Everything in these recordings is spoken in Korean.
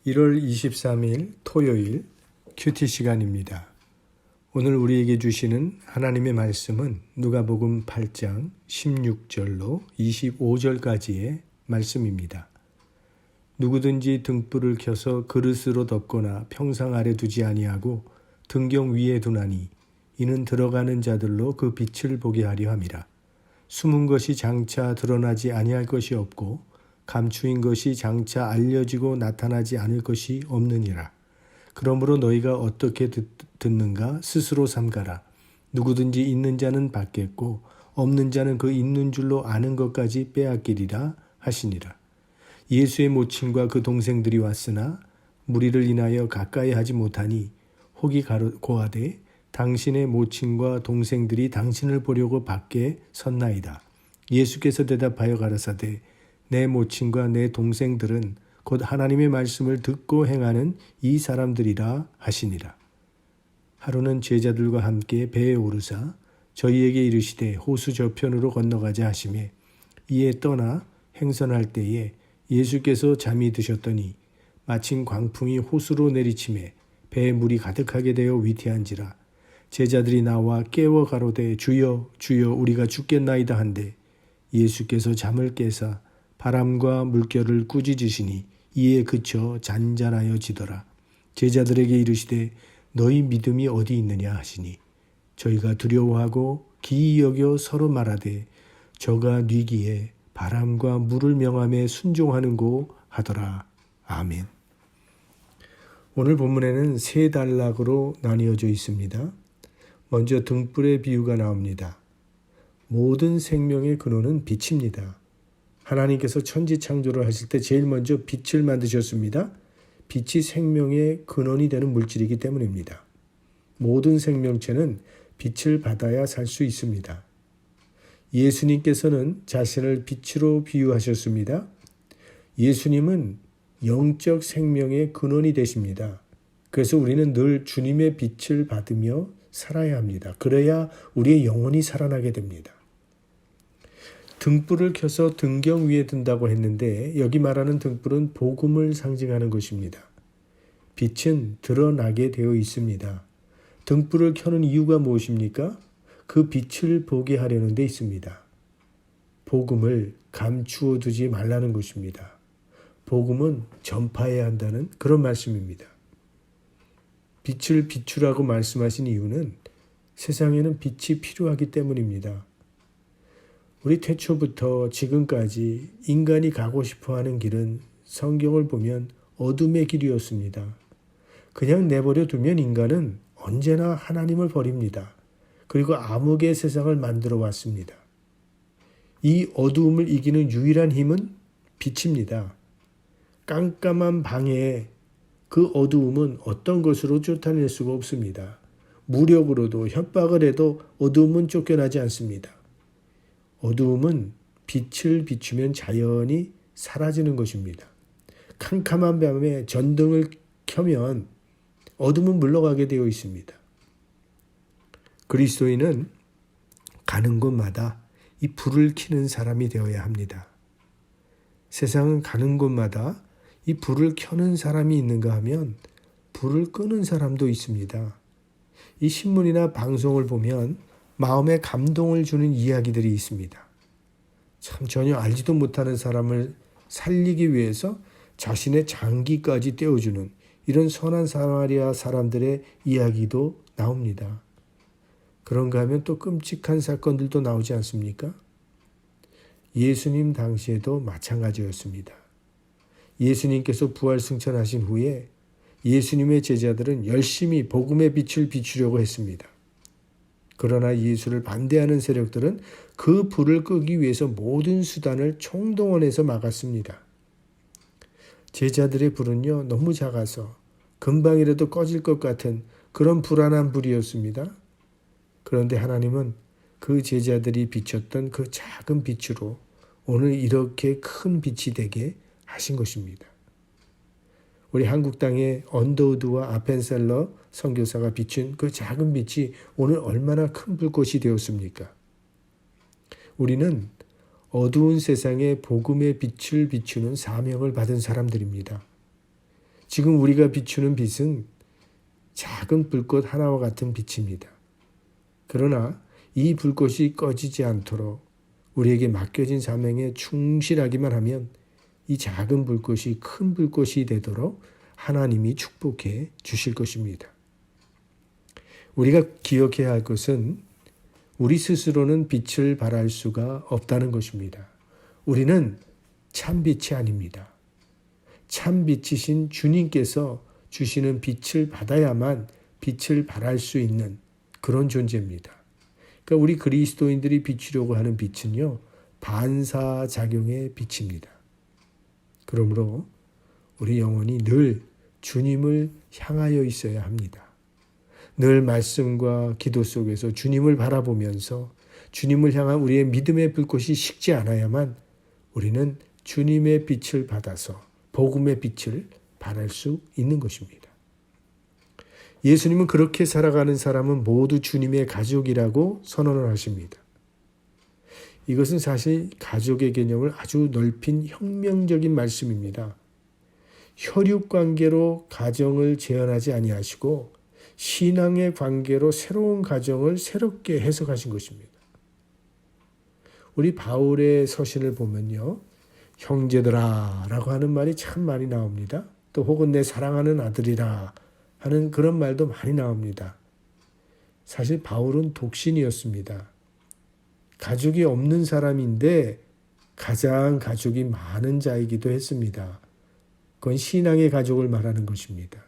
1월 23일 토요일 큐티 시간입니다. 오늘 우리에게 주시는 하나님의 말씀은 누가복음 8장 16절로 25절까지의 말씀입니다. 누구든지 등불을 켜서 그릇으로 덮거나 평상 아래 두지 아니하고 등경 위에 두나니 이는 들어가는 자들로 그 빛을 보게 하려 함이라. 숨은 것이 장차 드러나지 아니할 것이 없고 감추인 것이 장차 알려지고 나타나지 않을 것이 없느니라. 그러므로 너희가 어떻게 듣는가 스스로 삼가라. 누구든지 있는 자는 받겠고 없는 자는 그 있는 줄로 아는 것까지 빼앗기리라 하시니라. 예수의 모친과 그 동생들이 왔으나 무리를 인하여 가까이 하지 못하니 혹이 고하되 당신의 모친과 동생들이 당신을 보려고 밖에 섰나이다. 예수께서 대답하여 가라사대 내 모친과 내 동생들은 곧 하나님의 말씀을 듣고 행하는 이 사람들이라 하시니라. 하루는 제자들과 함께 배에 오르사 저희에게 이르시되 호수 저편으로 건너가자 하시매 이에 떠나 행선할 때에 예수께서 잠이 드셨더니 마침 광풍이 호수로 내리치매 배에 물이 가득하게 되어 위태한지라. 제자들이 나와 깨워 가로되 주여 주여 우리가 죽겠나이다 한데 예수께서 잠을 깨사 바람과 물결을 꾸짖으시니 이에 그쳐 잔잔하여 지더라. 제자들에게 이르시되 너희 믿음이 어디 있느냐 하시니 저희가 두려워하고 기이 여겨 서로 말하되 저가 뉘기에 바람과 물을 명함에 순종하는고 하더라. 아멘. 오늘 본문에는 세 단락으로 나뉘어져 있습니다. 먼저 등불의 비유가 나옵니다. 모든 생명의 근원은 빛입니다. 하나님께서 천지 창조를 하실 때 제일 먼저 빛을 만드셨습니다. 빛이 생명의 근원이 되는 물질이기 때문입니다. 모든 생명체는 빛을 받아야 살 수 있습니다. 예수님께서는 자신을 빛으로 비유하셨습니다. 예수님은 영적 생명의 근원이 되십니다. 그래서 우리는 늘 주님의 빛을 받으며 살아야 합니다. 그래야 우리의 영혼이 살아나게 됩니다. 등불을 켜서 등경 위에 든다고 했는데 여기 말하는 등불은 복음을 상징하는 것입니다. 빛은 드러나게 되어 있습니다. 등불을 켜는 이유가 무엇입니까? 그 빛을 보게 하려는 데 있습니다. 복음을 감추어 두지 말라는 것입니다. 복음은 전파해야 한다는 그런 말씀입니다. 빛을 비추라고 말씀하신 이유는 세상에는 빛이 필요하기 때문입니다. 우리 태초부터 지금까지 인간이 가고 싶어하는 길은 성경을 보면 어둠의 길이었습니다. 그냥 내버려 두면 인간은 언제나 하나님을 버립니다. 그리고 암흑의 세상을 만들어 왔습니다. 이 어두움을 이기는 유일한 힘은 빛입니다. 깜깜한 방에 그 어두움은 어떤 것으로 쫓아낼 수가 없습니다. 무력으로도 협박을 해도 어두움은 쫓겨나지 않습니다. 어두움은 빛을 비추면 자연히 사라지는 것입니다. 캄캄한 밤에 전등을 켜면 어둠은 물러가게 되어 있습니다. 그리스도인은 가는 곳마다 이 불을 켜는 사람이 되어야 합니다. 세상은 가는 곳마다 이 불을 켜는 사람이 있는가 하면 불을 끄는 사람도 있습니다. 이 신문이나 방송을 보면 마음에 감동을 주는 이야기들이 있습니다. 참 전혀 알지도 못하는 사람을 살리기 위해서 자신의 장기까지 떼어주는 이런 선한 사마리아 사람들의 이야기도 나옵니다. 그런가 하면 또 끔찍한 사건들도 나오지 않습니까? 예수님 당시에도 마찬가지였습니다. 예수님께서 부활 승천하신 후에 예수님의 제자들은 열심히 복음의 빛을 비추려고 했습니다. 그러나 예수를 반대하는 세력들은 그 불을 끄기 위해서 모든 수단을 총동원해서 막았습니다. 제자들의 불은요 너무 작아서 금방이라도 꺼질 것 같은 그런 불안한 불이었습니다. 그런데 하나님은 그 제자들이 비췄던 그 작은 빛으로 오늘 이렇게 큰 빛이 되게 하신 것입니다. 우리 한국 땅의 언더우드와 아펜셀러 선교사가 비춘 그 작은 빛이 오늘 얼마나 큰 불꽃이 되었습니까? 우리는 어두운 세상에 복음의 빛을 비추는 사명을 받은 사람들입니다. 지금 우리가 비추는 빛은 작은 불꽃 하나와 같은 빛입니다. 그러나 이 불꽃이 꺼지지 않도록 우리에게 맡겨진 사명에 충실하기만 하면 이 작은 불꽃이 큰 불꽃이 되도록 하나님이 축복해 주실 것입니다. 우리가 기억해야 할 것은 우리 스스로는 빛을 발할 수가 없다는 것입니다. 우리는 참 빛이 아닙니다. 참 빛이신 주님께서 주시는 빛을 받아야만 빛을 발할 수 있는 그런 존재입니다. 그러니까 우리 그리스도인들이 비추려고 하는 빛은요, 반사작용의 빛입니다. 그러므로 우리 영혼이 늘 주님을 향하여 있어야 합니다. 늘 말씀과 기도 속에서 주님을 바라보면서 주님을 향한 우리의 믿음의 불꽃이 식지 않아야만 우리는 주님의 빛을 받아서 복음의 빛을 발할 수 있는 것입니다. 예수님은 그렇게 살아가는 사람은 모두 주님의 가족이라고 선언을 하십니다. 이것은 사실 가족의 개념을 아주 넓힌 혁명적인 말씀입니다. 혈육관계로 가정을 재현하지 아니하시고 신앙의 관계로 새로운 가정을 새롭게 해석하신 것입니다. 우리 바울의 서신을 보면요, 형제들아 라고 하는 말이 참 많이 나옵니다. 또 혹은 내 사랑하는 아들이라 하는 그런 말도 많이 나옵니다. 사실 바울은 독신이었습니다. 가족이 없는 사람인데 가장 가족이 많은 자이기도 했습니다. 그건 신앙의 가족을 말하는 것입니다.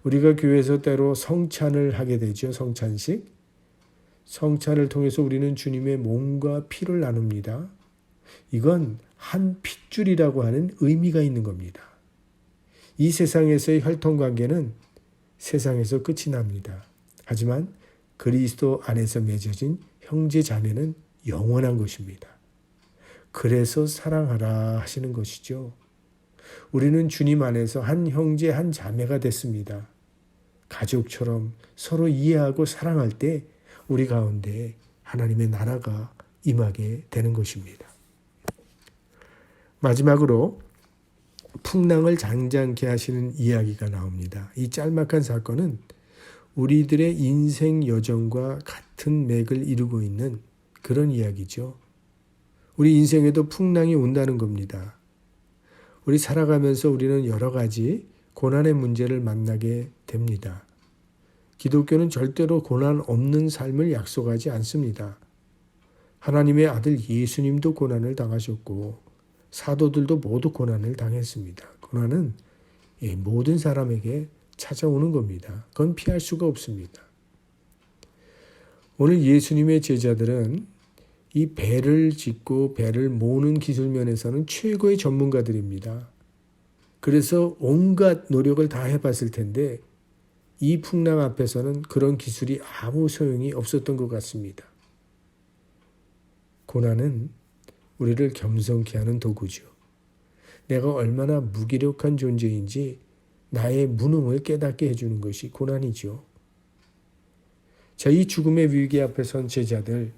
우리가 교회에서 때로 성찬을 하게 되죠. 성찬식. 성찬을 통해서 우리는 주님의 몸과 피를 나눕니다. 이건 한 핏줄이라고 하는 의미가 있는 겁니다. 이 세상에서의 혈통관계는 세상에서 끝이 납니다. 하지만 그리스도 안에서 맺어진 형제 자매는 영원한 것입니다. 그래서 사랑하라 하시는 것이죠. 우리는 주님 안에서 한 형제 한 자매가 됐습니다. 가족처럼 서로 이해하고 사랑할 때 우리 가운데 하나님의 나라가 임하게 되는 것입니다. 마지막으로 풍랑을 잔잔케 하시는 이야기가 나옵니다. 이 짤막한 사건은 우리들의 인생 여정과 같은 맥을 이루고 있는 그런 이야기죠. 우리 인생에도 풍랑이 온다는 겁니다. 우리 살아가면서 우리는 여러 가지 고난의 문제를 만나게 됩니다. 기독교는 절대로 고난 없는 삶을 약속하지 않습니다. 하나님의 아들 예수님도 고난을 당하셨고 사도들도 모두 고난을 당했습니다. 고난은 모든 사람에게 찾아오는 겁니다. 그건 피할 수가 없습니다. 오늘 예수님의 제자들은 이 배를 짓고 배를 모으는 기술 면에서는 최고의 전문가들입니다. 그래서 온갖 노력을 다 해봤을 텐데 이 풍랑 앞에서는 그런 기술이 아무 소용이 없었던 것 같습니다. 고난은 우리를 겸손케 하는 도구죠. 내가 얼마나 무기력한 존재인지 나의 무능을 깨닫게 해주는 것이 고난이죠. 자, 이 죽음의 위기 앞에 선 제자들,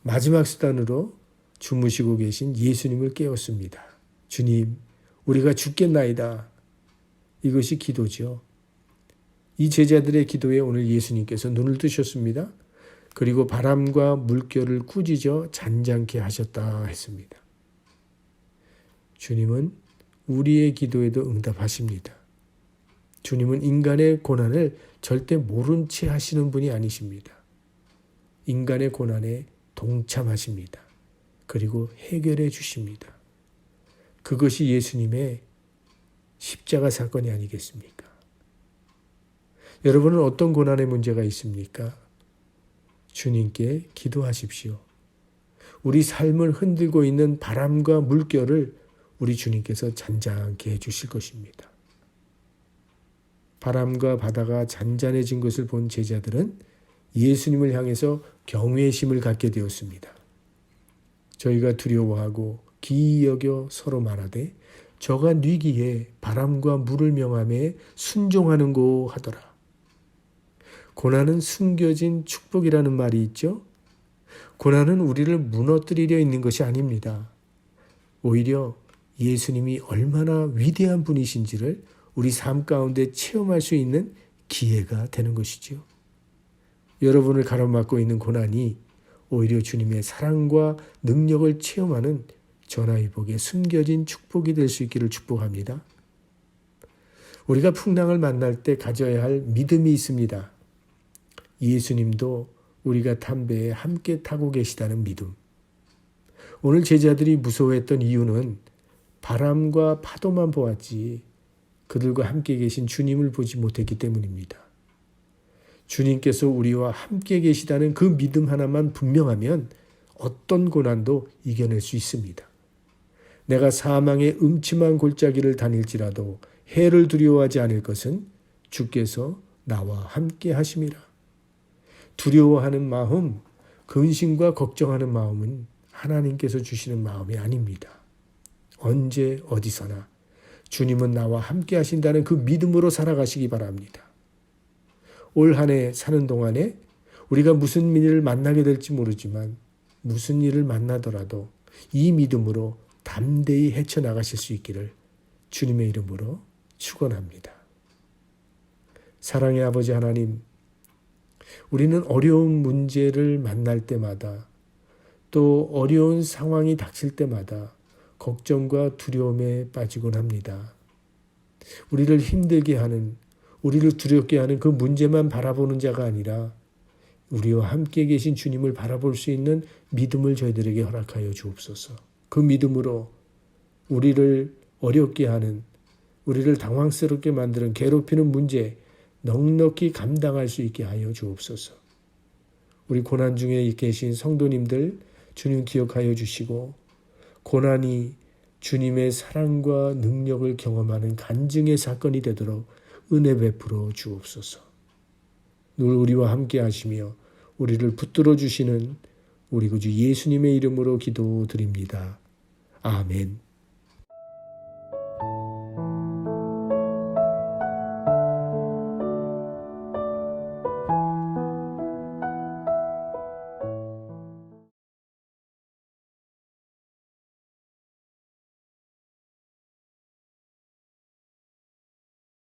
마지막 수단으로 주무시고 계신 예수님을 깨웠습니다. 주님, 우리가 죽겠나이다. 이것이 기도죠. 이 제자들의 기도에 오늘 예수님께서 눈을 뜨셨습니다. 그리고 바람과 물결을 꾸짖어 잔잔케 하셨다 했습니다. 주님은 우리의 기도에도 응답하십니다. 주님은 인간의 고난을 절대 모른 채 하시는 분이 아니십니다. 인간의 고난에 동참하십니다. 그리고 해결해 주십니다. 그것이 예수님의 십자가 사건이 아니겠습니까? 여러분은 어떤 고난의 문제가 있습니까? 주님께 기도하십시오. 우리 삶을 흔들고 있는 바람과 물결을 우리 주님께서 잔잔케 해주실 것입니다. 바람과 바다가 잔잔해진 것을 본 제자들은 예수님을 향해서 경외심을 갖게 되었습니다. 저희가 두려워하고 기이 여겨 서로 말하되 저가 뉘기에 바람과 물을 명함에 순종하는고 하더라. 고난은 숨겨진 축복이라는 말이 있죠. 고난은 우리를 무너뜨리려 있는 것이 아닙니다. 오히려 예수님이 얼마나 위대한 분이신지를 우리 삶 가운데 체험할 수 있는 기회가 되는 것이지요. 여러분을 가로막고 있는 고난이 오히려 주님의 사랑과 능력을 체험하는 전화위복에 숨겨진 축복이 될 수 있기를 축복합니다. 우리가 풍랑을 만날 때 가져야 할 믿음이 있습니다. 예수님도 우리가 탄 배에 함께 타고 계시다는 믿음. 오늘 제자들이 무서워했던 이유는 바람과 파도만 보았지 그들과 함께 계신 주님을 보지 못했기 때문입니다. 주님께서 우리와 함께 계시다는 그 믿음 하나만 분명하면 어떤 고난도 이겨낼 수 있습니다. 내가 사망의 음침한 골짜기를 다닐지라도 해를 두려워하지 않을 것은 주께서 나와 함께 하심이라. 두려워하는 마음, 근심과 걱정하는 마음은 하나님께서 주시는 마음이 아닙니다. 언제 어디서나 주님은 나와 함께 하신다는 그 믿음으로 살아가시기 바랍니다. 올 한 해 사는 동안에 우리가 무슨 일을 만나게 될지 모르지만 무슨 일을 만나더라도 이 믿음으로 담대히 헤쳐나가실 수 있기를 주님의 이름으로 축원합니다. 사랑의 아버지 하나님, 우리는 어려운 문제를 만날 때마다 또 어려운 상황이 닥칠 때마다 걱정과 두려움에 빠지곤 합니다. 우리를 힘들게 하는, 우리를 두렵게 하는 그 문제만 바라보는 자가 아니라 우리와 함께 계신 주님을 바라볼 수 있는 믿음을 저희들에게 허락하여 주옵소서. 그 믿음으로 우리를 어렵게 하는, 우리를 당황스럽게 만드는 괴롭히는 문제 넉넉히 감당할 수 있게 하여 주옵소서. 우리 고난 중에 계신 성도님들 주님 기억하여 주시고 고난이 주님의 사랑과 능력을 경험하는 간증의 사건이 되도록 은혜 베풀어 주옵소서. 늘 우리와 함께 하시며 우리를 붙들어 주시는 우리 구주 예수님의 이름으로 기도드립니다. 아멘.